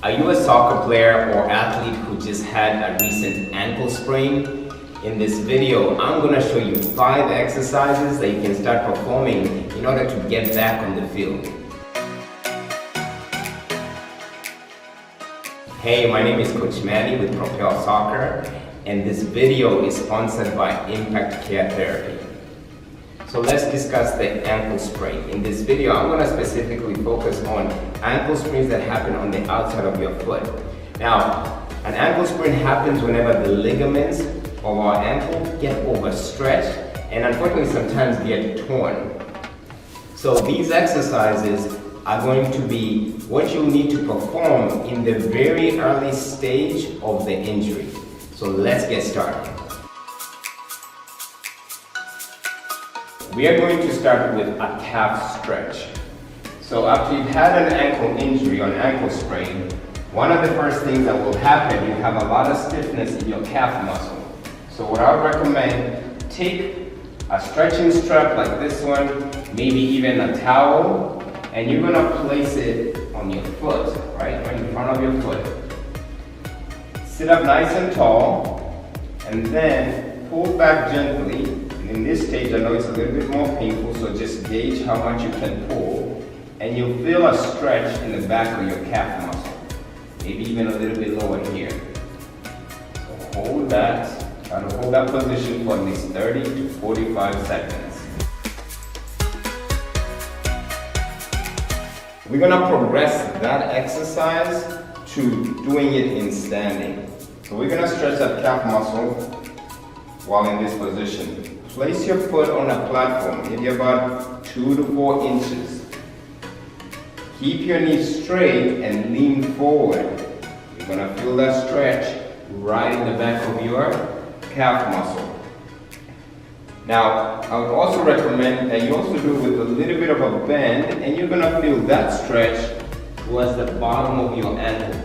Are you a soccer player or athlete who just had a recent ankle sprain? In this video, I'm going to show you 5 exercises that you can start performing in order to get back on the field. Hey, my name is Coach Manny with Propel Soccer, and this video is sponsored by Impact Care Therapy. So let's discuss the ankle sprain. In this video, I'm going to specifically focus on ankle sprains that happen on the outside of your foot. Now, an ankle sprain happens whenever the ligaments of our ankle get overstretched and unfortunately sometimes get torn. So these exercises are going to be what you'll need to perform in the very early stage of the injury. So let's get started. We are going to start with a calf stretch. So after you've had an ankle injury or an ankle sprain, one of the first things that will happen, you have a lot of stiffness in your calf muscle. So what I would recommend, take a stretching strap like this one, maybe even a towel, and you're gonna place it on your foot, right in front of your foot. Sit up nice and tall, and then pull back gently. In this stage, I know it's a little bit more painful, so just gauge how much you can pull, and you'll feel a stretch in the back of your calf muscle, maybe even a little bit lower here. So hold that, try to hold that position for at least 30 to 45 seconds. We're gonna progress that exercise to doing it in standing. So we're gonna stretch that calf muscle while in this position. Place your foot on a platform, maybe about 2 to 4 inches. Keep your knees straight and lean forward. You're gonna feel that stretch right in the back of your calf muscle. Now, I would also recommend that you also do it with a little bit of a bend, and you're gonna feel that stretch towards the bottom of your ankle.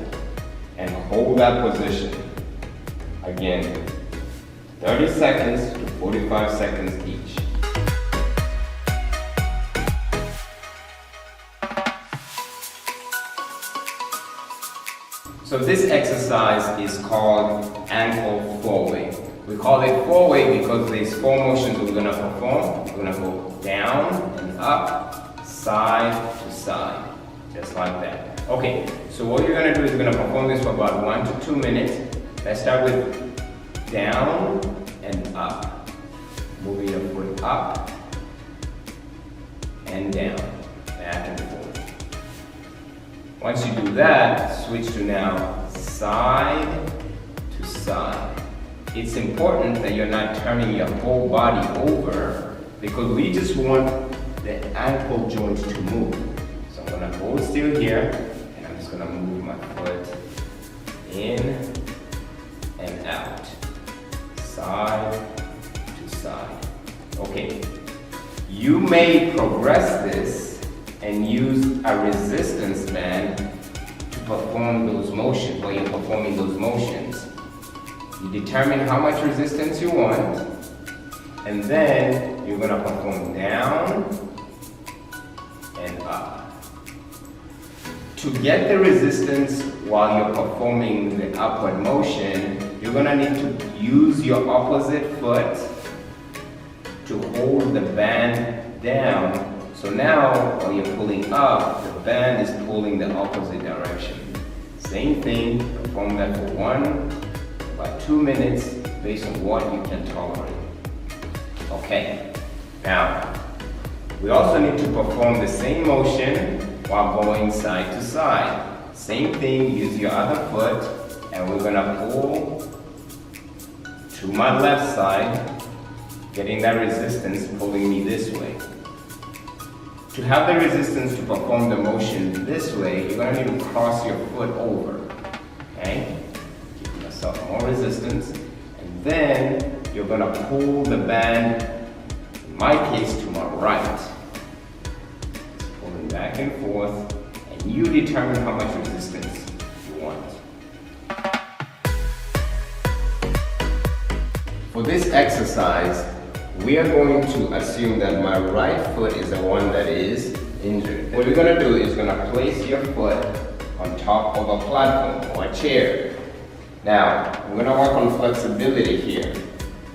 And hold that position. Again, 30 seconds to 45 seconds each. So this exercise is called ankle four-way. We call it four-way because there's 4 motions we're going to perform. We're going to go down and up, side to side, just like that. Okay, so what you're going to do is you're going to perform this for about 1 to 2 minutes. Let's start with down and up. Moving your foot up and down, back and forth. Once you do that, switch to now side to side. It's important that you're not turning your whole body over because we just want the ankle joint to move. So I'm gonna hold still here and I'm just gonna move my foot in and out. Side to side. Okay, you may progress this and use a resistance band to perform those motions while you're performing those motions. You determine how much resistance you want, and then you're gonna perform down and up. To get the resistance while you're performing the upward motion, you're gonna need to use your opposite foot to hold the band down. So now, while you're pulling up, the band is pulling the opposite direction. Same thing, perform that for about 2 minutes based on what you can tolerate. Okay, now, we also need to perform the same motion while going side to side. Same thing, use your other foot, and we're gonna pull to my left side, getting that resistance pulling me this way. To have the resistance to perform the motion this way, you're gonna need to cross your foot over, okay? Give yourself more resistance, and then you're gonna pull the band, in my case, to my right. Pulling back and forth, and you determine how much resistance you want. For this exercise, we are going to assume that my right foot is the one that is injured. What you're going to do is going to place your foot on top of a platform or a chair. Now, we're gonna work on flexibility here.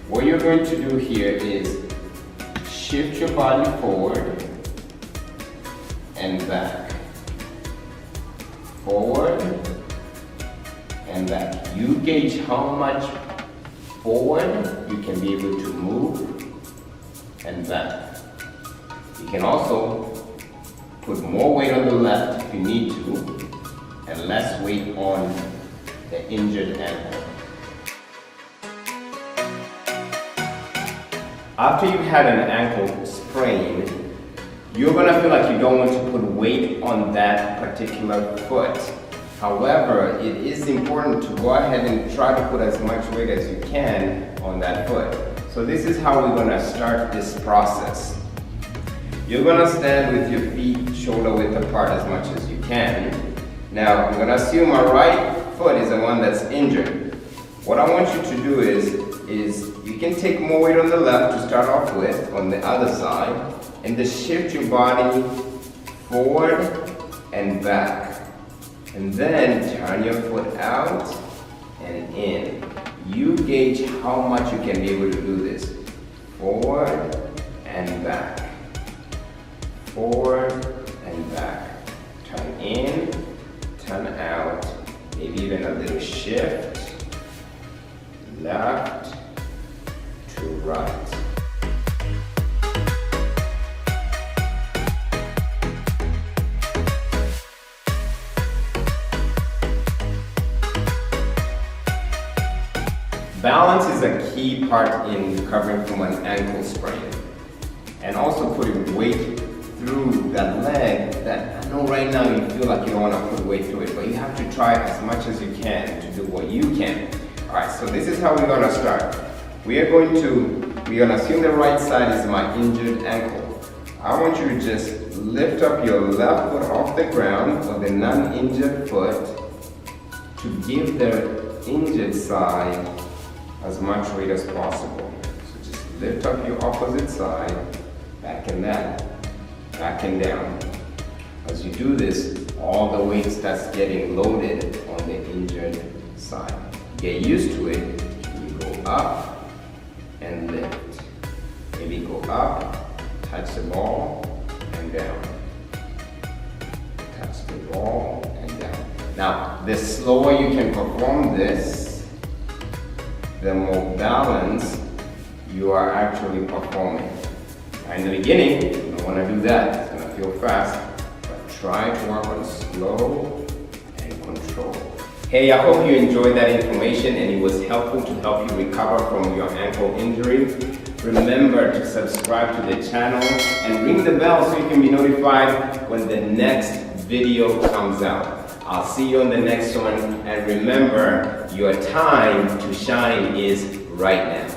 What you're going to do here is shift your body forward and back. Forward and back. You gauge how much forward you can be able to move and back. You can also put more weight on the left if you need to and less weight on the injured ankle. After you've had an ankle sprain, you're going to feel like you don't want to put weight on that particular foot. However, it is important to go ahead and try to put as much weight as you can on that foot. So this is how we're going to start this process. You're going to stand with your feet shoulder width apart as much as you can. Now, I'm going to assume our right foot is the one that's injured. What I want you to do is you can take more weight on the left to start off with on the other side and just shift your body forward and back. And then turn your foot out and in. You gauge how much you can be able to do this. Forward and back. Forward and back. Turn in, turn out, maybe even a little shift. Left to right. Balance is a key part in recovering from an ankle sprain. And also putting weight through that leg that I know right now you feel like you don't want to put weight through it, but you have to try as much as you can to do what you can. Alright, so this is how we're going to start. We're going to assume the right side is my injured ankle. I want you to just lift up your left foot off the ground or the non-injured foot to give the injured side as much weight as possible. So just lift up your opposite side, back and down, back and down. As you do this, all the weight starts getting loaded on the injured side. Get used to it. You go up and lift. Maybe go up, touch the ball, and down. Touch the ball, and down. Now, the slower you can perform this, the more balance you are actually performing. Now, in the beginning, you don't want to do that. It's going to feel fast. But try to work on slow and control. Hey, I hope you enjoyed that information and it was helpful to help you recover from your ankle injury. Remember to subscribe to the channel and ring the bell so you can be notified when the next video comes out. I'll see you on the next one, and remember, your time to shine is right now.